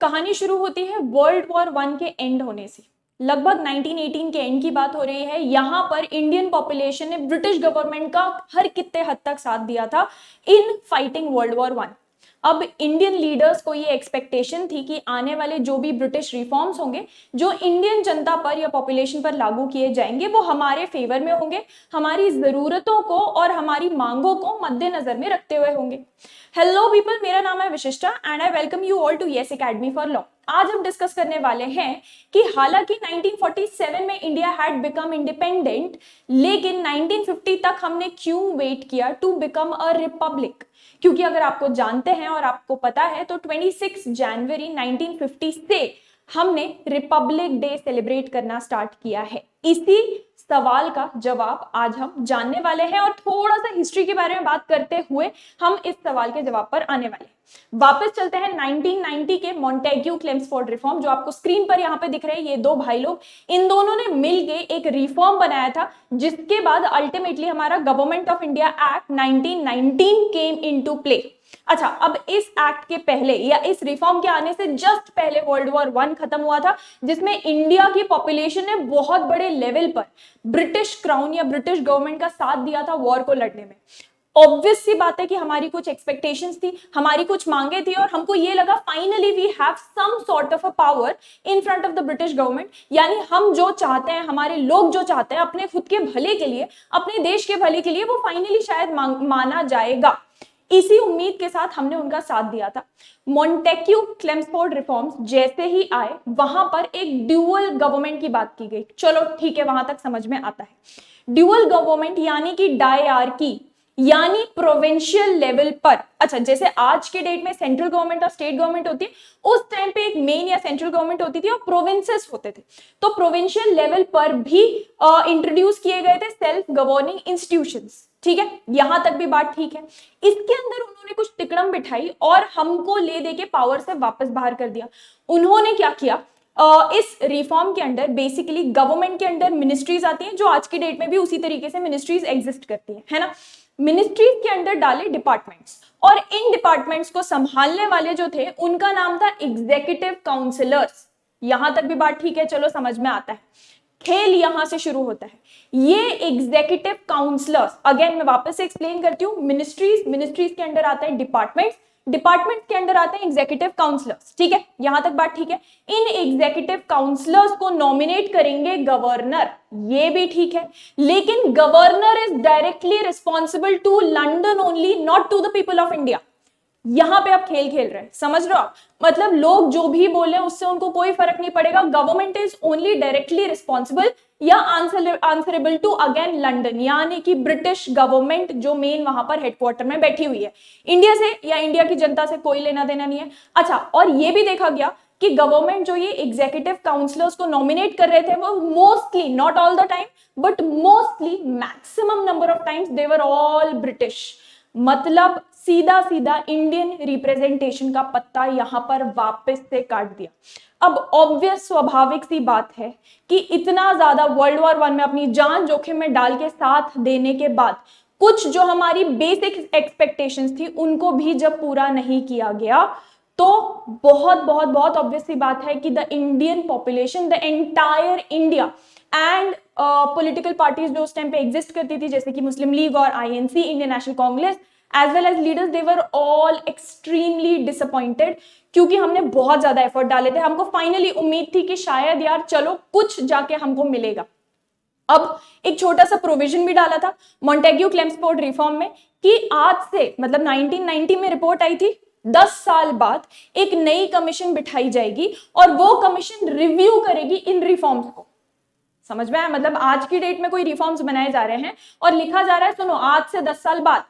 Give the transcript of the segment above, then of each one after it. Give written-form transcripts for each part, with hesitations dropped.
कहानी शुरू होती है वर्ल्ड वॉर वन के एंड होने से। लगभग 1918 के एंड की बात हो रही है। यहां पर इंडियन पॉपुलेशन ने ब्रिटिश गवर्नमेंट का हर कितने हद तक साथ दिया था in fighting world war one. अब इंडियन लीडर्स को ये एक्सपेक्टेशन थी कि आने वाले जो भी ब्रिटिश रिफॉर्म्स होंगे जो इंडियन जनता पर या पॉपुलेशन पर लागू किए जाएंगे वो हमारे फेवर में होंगे, हमारी जरूरतों को और हमारी मांगों को मद्देनजर में रखते हुए होंगे। हेलो पीपल, मेरा नाम है Vishishta and I welcome you all to yes academy for law. आज हम डिस्कस करने वाले हैं कि हालांकि 1947 में इंडिया हैड बिकम इंडिपेंडेंट, लेकिन 1950 तक हमने क्यों वेट किया टू बिकम अ रिपब्लिक। क्योंकि अगर आपको जानते हैं और आपको पता है तो 26 जनवरी 1950 से हमने रिपब्लिक डे सेलिब्रेट करना स्टार्ट किया है। इसी सवाल का जवाब आज हम जानने वाले हैं और थोड़ा सा हिस्ट्री के बारे में बात करते हुए हम इस सवाल के जवाब पर आने वाले हैं। वापस चलते हैं 1990 के मॉन्टेग्यू क्लेम्सफोर्ड रिफॉर्म, जो आपको स्क्रीन पर यहाँ पे दिख रहे हैं। ये दो भाई लोग, इन दोनों ने मिलके एक रिफॉर्म बनाया था जिसके बाद अल्टीमेटली हमारा government of India act 1919 came into play. अच्छा, अब इस एक्ट के पहले या इस रिफॉर्म के आने से जस्ट पहले वर्ल्ड वॉर वन खत्म हुआ था, जिसमें इंडिया की पॉपुलेशन ने बहुत बड़े लेवल पर ब्रिटिश क्राउन या ब्रिटिश गवर्नमेंट का साथ दिया था वॉर को लड़ने में। ऑब्वियस सी बात है कि हमारी कुछ एक्सपेक्टेशंस थी, हमारी कुछ मांगे थी और हमको ये लगा finally we have some sort of a power in front of the British government. यानी हम जो चाहते हैं, हमारे लोग जो चाहते हैं अपने खुद के भले के लिए, अपने देश के भले के लिए, वो फाइनली शायद माना जाएगा। इसी उम्मीद के साथ हमने उनका साथ दिया था। मॉन्टेग्यू क्लेम्सफोर्ड रिफॉर्म्स जैसे ही आए वहां पर एक ड्यूअल गवर्नमेंट की बात की गई। चलो ठीक है, वहां तक समझ में आता है। ड्यूअल गवर्नमेंट यानी कि डायआर्की, यानी प्रोविंशियल लेवल पर। अच्छा, जैसे आज के डेट में सेंट्रल गवर्नमेंट और स्टेट गवर्नमेंट होती है, उस टाइम पे एक मेन या सेंट्रल गवर्नमेंट होती थी और प्रोविंसेस होते थे। तो प्रोविंशियल लेवल पर भी इंट्रोड्यूस किए गए थे सेल्फ गवर्निंग इंस्टीट्यूशंस। ठीक है, यहां तक भी बात ठीक है। इसके अंदर उन्होंने कुछ तिकड़म बिठाई और हमको ले दे के पावर से वापस बाहर कर दिया। उन्होंने क्या किया, इस रिफॉर्म के अंदर बेसिकली गवर्नमेंट के अंदर मिनिस्ट्रीज आती हैं, जो आज की डेट में भी उसी तरीके से मिनिस्ट्रीज एग्जिस्ट करती हैं, है ना। मिनिस्ट्रीज के अंदर डाले डिपार्टमेंट्स और इन डिपार्टमेंट्स को संभालने वाले जो थे उनका नाम था एग्जीक्यूटिव काउंसिलर्स। यहां तक भी बात ठीक है, चलो समझ में आता है। खेल यहां से शुरू होता है। ये एग्जीक्यूटिव काउंसलर्स, अगेन मैं वापस से एक्सप्लेन करती हूँ, मिनिस्ट्रीज के अंदर आते हैं डिपार्टमेंट के अंदर आते हैं एग्जीक्यूटिव काउंसलर्स। ठीक है, यहां तक बात ठीक है। इन एग्जीक्यूटिव काउंसलर्स को नॉमिनेट करेंगे गवर्नर, ये भी ठीक है। लेकिन governor is directly responsible to London only, not to the people of India. यहां पे आप खेल खेल रहे हैं, समझ रहे हो आप। मतलब लोग जो भी बोले उससे उनको कोई फर्क नहीं पड़ेगा। Government is only directly responsible या आंसरेबल टू अगेन लंदन, यानी कि ब्रिटिश गवर्नमेंट जो मेन वहां पर हेडक्वार्टर में बैठी हुई है। इंडिया से या इंडिया की जनता से कोई लेना देना नहीं है। अच्छा, और ये भी देखा गया कि गवर्नमेंट जो ये एग्जीक्यूटिव काउंसलर्स को नॉमिनेट कर रहे थे वो mostly, not all the time but mostly, maximum number of times they were all British. मतलब सीधा सीधा इंडियन रिप्रेजेंटेशन का पत्ता यहां पर वापस से काट दिया। अब ऑब्वियस स्वाभाविक सी बात है कि इतना ज्यादा वर्ल्ड वॉर वन में अपनी जान जोखिम में डाल के साथ देने के बाद कुछ जो हमारी बेसिक एक्सपेक्टेशंस थी उनको भी जब पूरा नहीं किया गया तो बहुत बहुत बहुत ऑब्वियस सी बात है कि the Indian population, the entire India and political parties जो उस टाइम पे एग्जिस्ट करती थी, जैसे कि मुस्लिम लीग और INC, Indian national Congress, as well as leaders, they were all extremely disappointed, क्योंकि हमने बहुत ज्यादा एफर्ट डाले थे। हमको फाइनली उम्मीद थी कि शायद यार चलो कुछ जाके हमको मिलेगा। अब एक छोटा सा प्रोविजन भी डाला था मॉन्टेग्यू क्लेम्सफोर्ड रिफॉर्म में कि आज से, मतलब 1990 में रिपोर्ट आई थी, 10 साल बाद एक नई कमीशन बिठाई जाएगी और वो कमीशन रिव्यू करेगी इन रिफॉर्म्स को। समझ में आया? मतलब आज की डेट में कोई रिफॉर्म्स बनाए जा रहे हैं और लिखा जा रहा है, सुनो, आज से 10 साल बाद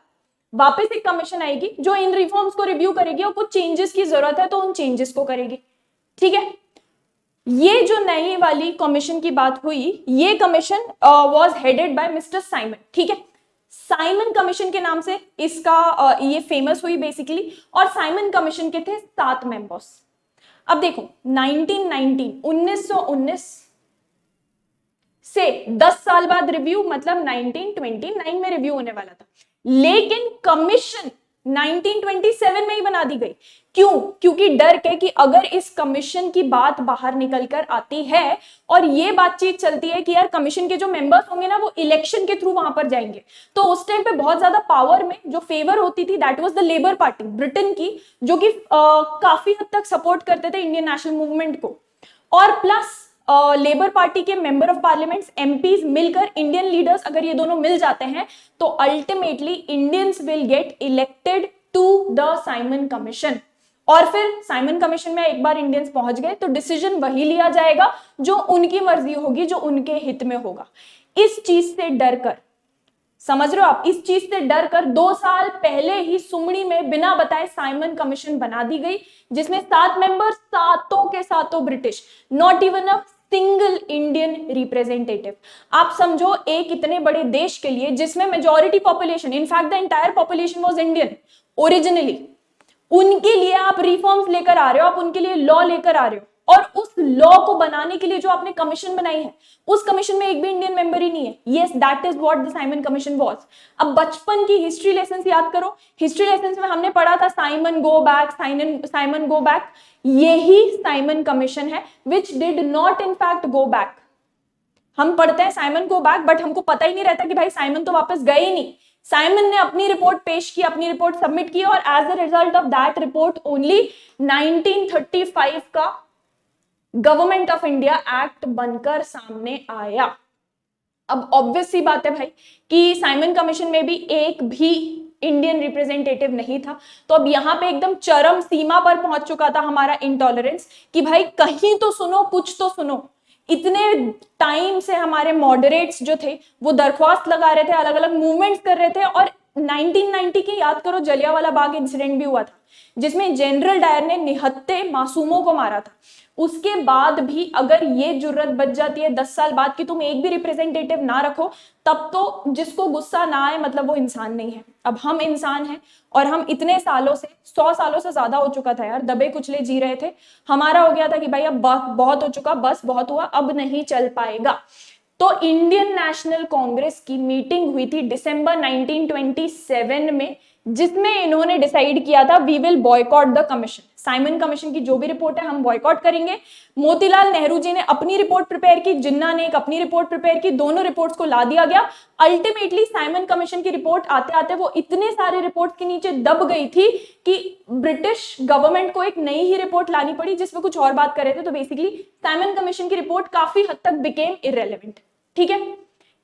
वापस एक कमीशन आएगी जो इन रिफॉर्म्स को रिव्यू करेगी और कुछ चेंजेस की जरूरत है तो उन चेंजेस को करेगी। ठीक है, ये जो नई वाली कमीशन की बात हुई, ये commission was headed by mister Simon. ठीक है, साइमन कमीशन के नाम से इसका ये फेमस हुई बेसिकली, और साइमन कमीशन के थे 7 मेंबर्स। अब देखो 1919 से 10 साल बाद रिव्यू, मतलब 1929 में रिव्यू होने वाला था, लेकिन कमीशन 1927 में ही बना दी गई। क्यों? क्योंकि डर के कि अगर इस कमीशन की बात बाहर निकल कर आती है और ये बातचीत चलती है कि यार कमीशन के जो मेंबर्स होंगे ना वो इलेक्शन के थ्रू वहां पर जाएंगे, तो उस टाइम पे बहुत ज्यादा पावर में जो फेवर होती थी that was the labour party Britain की, जो कि काफी हद तक सपोर्ट करते थे इंडियन नेशनल मूवमेंट को। और प्लस लेबर पार्टी के मेंबर ऑफ पार्लियामेंट एमपीज मिलकर इंडियन लीडर्स अगर ये दोनों मिल जाते हैं तो ultimately Indians will get elected to the Simon commission. और फिर साइमन कमीशन में एक बार इंडियंस पहुंच गए तो डिसीजन वही लिया जाएगा जो उनकी मर्जी होगी, जो उनके हित में होगा। इस चीज से डर कर, समझ रहे हो आप, इस चीज से डर कर 2 साल पहले ही सुमड़ी में बिना बताए साइमन कमीशन बना दी गई, जिसमें 7 मेंबर, सातों के सातों British, not even a single Indian representative. आप समझो एक इतने बड़े देश के लिए जिसमें majority population, in fact the entire population was Indian originally, उनके लिए आप रिफॉर्म्स लेकर आ रहे हो, आप उनके लिए लॉ लेकर आ रहे हो, और उस लॉ को बनाने के लिए जो आपने कमीशन बनाई है उस कमीशन में एक भी इंडियन मेंबर ही नहीं है। Yes, that is what the Simon commission was. अब बचपन की हिस्ट्री लेसन्स याद करो, हिस्ट्री लेसन्स में हमने पढ़ा था Simon go back, Simon go back. यही साइमन कमीशन है which did not in fact go back. हम पढ़ते हैं साइमन गो बैक, बट हमको पता ही नहीं रहता कि भाई साइमन तो वापस गए ही नहीं। साइमन ने अपनी रिपोर्ट पेश की, अपनी रिपोर्ट सबमिट की, और as a result of that report only 1935 का गवर्नमेंट ऑफ इंडिया एक्ट बनकर सामने आया। अब ऑब्वियस सी बात है भाई कि साइमन कमीशन में भी एक भी इंडियन रिप्रेजेंटेटिव नहीं था, तो अब यहां पे एकदम चरम सीमा पर पहुंच चुका था हमारा इंटॉलरेंस कि भाई कहीं तो सुनो, कुछ तो सुनो। इतने टाइम से हमारे मॉडरेट्स जो थे वो दरख्वास्त लगा रहे थे, अलग अलग मूवमेंट्स कर रहे थे, और 1990 की याद करो जलियांवाला बाग इंसिडेंट भी हुआ था जिसमें जनरल डायर ने निहत्थे मासूमों को मारा था। उसके बाद भी अगर ये जुर्रत बच जाती है 10 साल बाद कि तुम एक भी रिप्रेजेंटेटिव ना रखो, तब तो जिसको गुस्सा ना आए मतलब वो इंसान नहीं है। अब हम इंसान हैं और हम इतने सालों से, 100 सालों से ज्यादा हो चुका था यार, दबे कुचले जी रहे थे। हमारा हो गया था कि भाई अब बहुत हो चुका, बस बहुत हुआ, अब नहीं चल पाएगा। तो इंडियन नेशनल कांग्रेस की मीटिंग हुई थी दिसंबर 1927 में, जिसमें इन्होंने डिसाइड किया था we will boycott the commission. Simon commission की जो भी रिपोर्ट है हम बॉयकॉट करेंगे। मोतीलाल नेहरू जी ने अपनी रिपोर्ट प्रिपेयर की, जिन्ना ने एक अपनी रिपोर्ट प्रिपेयर की, दोनों रिपोर्ट्स को ला दिया गया। अल्टीमेटली साइमन कमीशन की रिपोर्ट आते आते वो इतने सारे रिपोर्ट्स के नीचे दब गई थी कि ब्रिटिश गवर्नमेंट को एक नई ही रिपोर्ट लानी पड़ी जिसमें कुछ और बात कर रहे थे। तो बेसिकली साइमन कमीशन की रिपोर्ट काफी हद तक बिकेम इररेलेवेंट। ठीक है,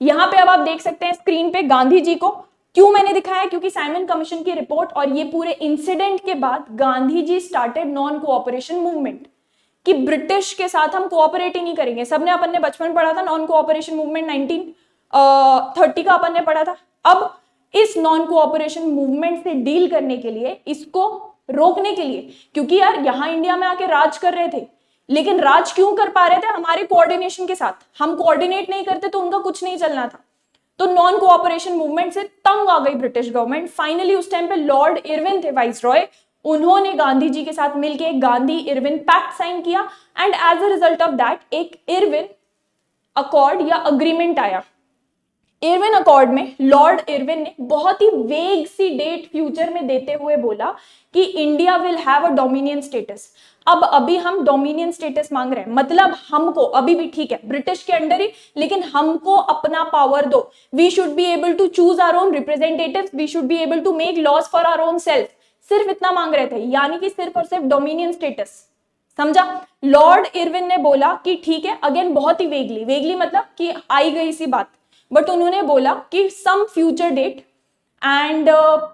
यहां पे अब आप देख सकते हैं स्क्रीन पे गांधी जी को। क्यों मैंने दिखाया? क्योंकि साइमन कमीशन की रिपोर्ट और ये पूरे इंसिडेंट के बाद Gandhi ji started non cooperation movement कि ब्रिटिश के साथ हम कोऑपरेट ही नहीं करेंगे। सबने अपन ने बचपन पढ़ा था नॉन कोऑपरेशन मूवमेंट, 1930 का अपन ने पढ़ा था। अब इस नॉन कोऑपरेशन मूवमेंट से डील करने के लिए, इसको रोकने के लिए, क्योंकि यार यहां इंडिया में आके राज कर रहे थे, लेकिन राज क्यों कर पा रहे थे? हमारे कोऑर्डिनेशन के साथ। हम कोऑर्डिनेट नहीं करते तो उनका कुछ नहीं चलना था। तो नॉन कोऑपरेशन मूवमेंट से तंग आ गई ब्रिटिश गवर्नमेंट। फाइनली उस टाइम पे लॉर्ड इरविन थे वाइस रॉय, उन्होंने गांधी जी के साथ मिलकर गांधी इरविन पैक्ट साइन किया, and as a result of that एक इरविन अकॉर्ड या अग्रीमेंट आया। इरविन अकॉर्ड में लॉर्ड इरविन ने बहुत ही वेग सी डेट फ्यूचर में देते हुए बोला कि India will have a dominion status. अब अभी हम डोमिनियन स्टेटस मांग रहे हैं, मतलब हमको अभी भी ठीक है ब्रिटिश के अंडर ही, लेकिन हमको अपना पावर दो। We should be able to choose our own representatives, we should be able to make laws for our own self. सिर्फ इतना मांग रहे थे, यानी कि सिर्फ और सिर्फ डोमिनियन स्टेटस। समझा? लॉर्ड इरविन ने बोला कि ठीक है, अगेन बहुत ही वेगली मतलब कि आई गई सी बात, बट उन्होंने बोला कि some future date and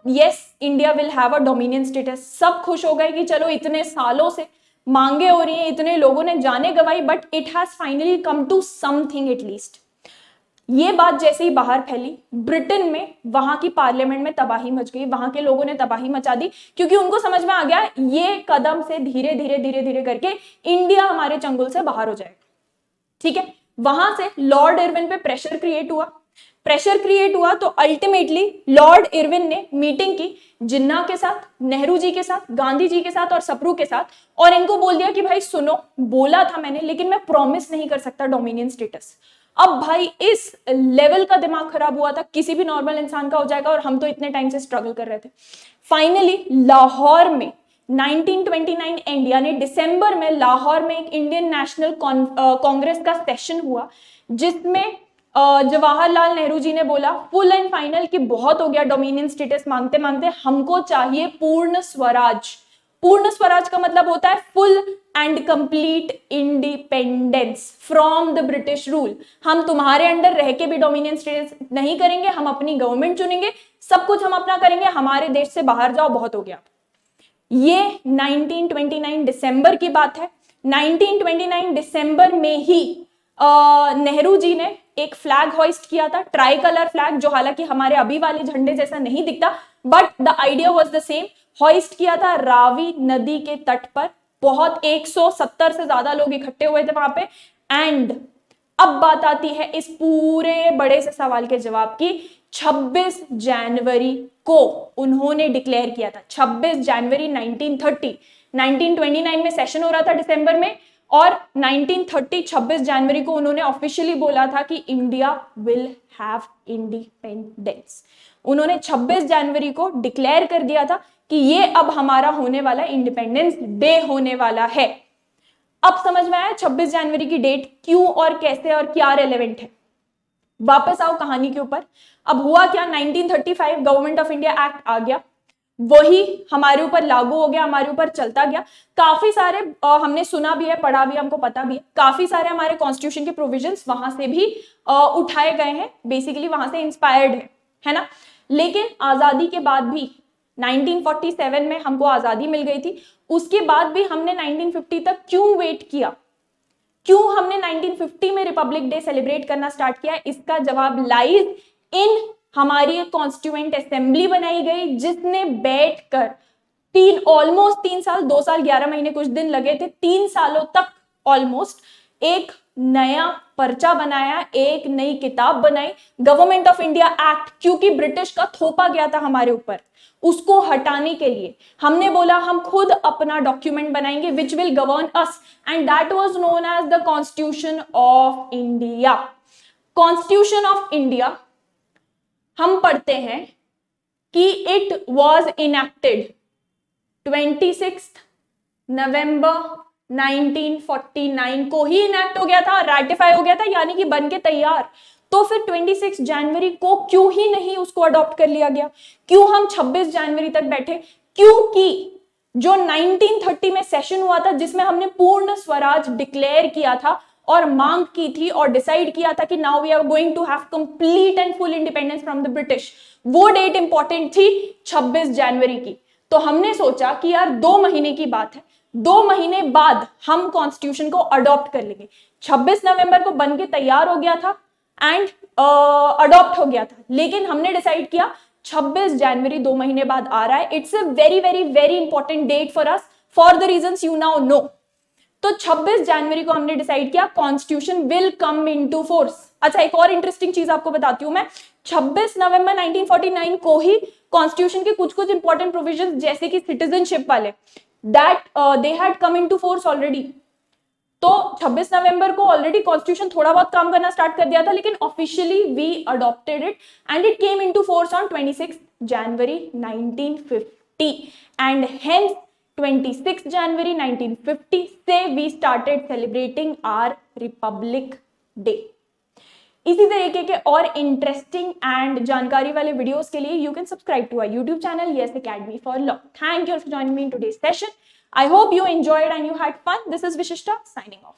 yes India will have a dominion status. सब खुश हो गए कि चलो इतने सालों से मांगे हो रही है, इतने लोगों ने जाने गवाई, but it has finally come to something at least. ये बात जैसे ही बाहर फैली, ब्रिटेन में वहां की पार्लियामेंट में तबाही मच गई, वहां के लोगों ने तबाही मचा दी, क्योंकि उनको समझ में आ गया ये कदम से धीरे धीरे करके इंडिया हमारे चंगुल से बाहर हो जाएगा। ठीक है, वहां से लॉर्ड इरविन पे प्रेशर क्रिएट हुआ तो अल्टीमेटली लॉर्ड इरविन ने मीटिंग की जिन्ना के साथ, नेहरू जी के साथ, गांधी जी के साथ और सप्रू के साथ, और इनको बोल दिया कि भाई सुनो, बोला था मैंने लेकिन मैं प्रॉमिस नहीं कर सकता डोमिनियन स्टेटस। अब भाई इस लेवल का दिमाग खराब हुआ था, किसी भी नॉर्मल इंसान का हो जाएगा, और हम तो इतने टाइम से स्ट्रगल कर रहे थे। फाइनली लाहौर में 1929 एंड यानी दिसंबर में लाहौर में एक इंडियन नेशनल कांग्रेस का सेशन हुआ, जिसमें जवाहरलाल नेहरू जी ने बोला फुल एंड फाइनल कि बहुत हो गया डोमिनियन स्टेटस मांगते मांगते, हमको चाहिए पूर्ण स्वराज। पूर्ण स्वराज का मतलब होता है full and complete independence from the British rule. हम तुम्हारे अंडर रह के भी डोमिनियन स्टेटस नहीं करेंगे, हम अपनी गवर्नमेंट चुनेंगे, सब कुछ हम अपना करेंगे, हमारे देश से बाहर जाओ, बहुत हो गया। ये 1929 दिसंबर की बात है। 1929 दिसंबर में ही नेहरू जी ने एक फ्लैग होइस्ट किया था, ट्राई कलर फ्लैग, जो हालांकि हमारे अभी वाले झंडे जैसा नहीं दिखता, but the idea was the same. Hoist किया था रावी नदी के तट पर, बहुत 170 से ज्यादा लोग इकट्ठे हुए थे वहां पे। एंड अब बात आती है इस पूरे बड़े से सवाल के जवाब की। 26 जनवरी को उन्होंने डिक्लेयर किया था, 26 जनवरी 1930। 1929 में सेशन हो रहा था दिसंबर में, और 1930 26 जनवरी को उन्होंने ऑफिशियली बोला था कि इंडिया विल हैव इंडिपेंडेंस। उन्होंने 26 जनवरी को डिक्लेयर कर दिया था कि ये अब हमारा होने वाला इंडिपेंडेंस डे होने वाला है। अब समझ में आया 26 जनवरी की डेट क्यों और कैसे और क्या रेलेवेंट है। वापस आओ कहानी के ऊपर। अब हुआ क्या, 1935 गवर्नमेंट ऑफ इंडिया एक्ट आ गया, वही हमारे ऊपर लागू हो गया, हमारे ऊपर चलता गया। काफी सारे हमने सुना भी है, पढ़ा भी है, हमको पता भी है, काफी सारे हमारे कॉन्स्टिट्यूशन के प्रोविजंस वहां से भी उठाए गए हैं, बेसिकली वहां से इंस्पायर्ड है ना। लेकिन आजादी के बाद भी 1947 में हमको आजादी मिल गई थी, उसके बाद भी हमने 1950 तक क्यों वेट किया, क्यों हमने 1950 में रिपब्लिक डे सेलिब्रेट करना स्टार्ट किया? इसका जवाब लाइज इन हमारी एक कॉन्स्टिट्यूएंट असेंबली बनाई गई, जिसने बैठकर ऑलमोस्ट 3 साल, 2 साल 11 महीने कुछ दिन लगे थे, 3 सालों तक ऑलमोस्ट एक नया पर्चा बनाया, एक नई किताब बनाई, गवर्नमेंट ऑफ इंडिया एक्ट, क्योंकि ब्रिटिश का थोपा गया था हमारे ऊपर, उसको हटाने के लिए हमने बोला हम खुद अपना डॉक्यूमेंट बनाएंगे which will govern us, and that was known as the constitution of India. Constitution of India हम पढ़ते हैं कि इट वाज इनैक्टेड 26 नवंबर 1949 को ही इनैक्ट हो गया था, रैटिफाई हो गया था, यानी कि बन के तैयार। तो फिर 26 जनवरी को क्यों ही नहीं उसको अडॉप्ट कर लिया गया, क्यों हम 26 जनवरी तक बैठे? क्योंकि जो 1930 में सेशन हुआ था, जिसमें हमने पूर्ण स्वराज डिक्लेयर किया था और मांग की थी और डिसाइड किया था कि now we are going to have complete and full independence from the British, वो डेट इंपॉर्टेंट थी 26 जनवरी की। तो हमने सोचा कि यार 2 महीने की बात है, 2 महीने बाद हम कॉन्स्टिट्यूशन को अडॉप्ट कर लेंगे। 26 नवंबर को बन के तैयार हो गया था एंड अडॉप्ट हो गया था, लेकिन हमने डिसाइड किया 26 जनवरी 2 महीने बाद आ रहा है। It's a very very very important date for us for the reasons you now know. तो 26 जनवरी को हमने डिसाइड किया constitution will come into force. अच्छा, एक और इंटरेस्टिंग चीज आपको बताती हूं मैं, 26 नवंबर 1949 को ही कॉन्स्टिट्यूशन के कुछ कुछ इंपॉर्टेंट प्रोविजंस जैसे कि सिटीजनशिप वाले, that they had come into force already. तो 26 नवंबर को ऑलरेडी कॉन्स्टिट्यूशन थोड़ा बहुत काम करना स्टार्ट कर दिया था, लेकिन officially we adopted it and it came into force on 26 जनवरी 1950 एंड हेंस 26 जनवरी 1950 से we started celebrating our republic day. इसी तरीके के और इंटरेस्टिंग एंड जानकारी वाले वीडियोस के लिए you can subscribe to our YouTube channel yes academy for law. Thank you for joining me in today's session. I hope you enjoyed and you had fun. This is Vishishta signing off.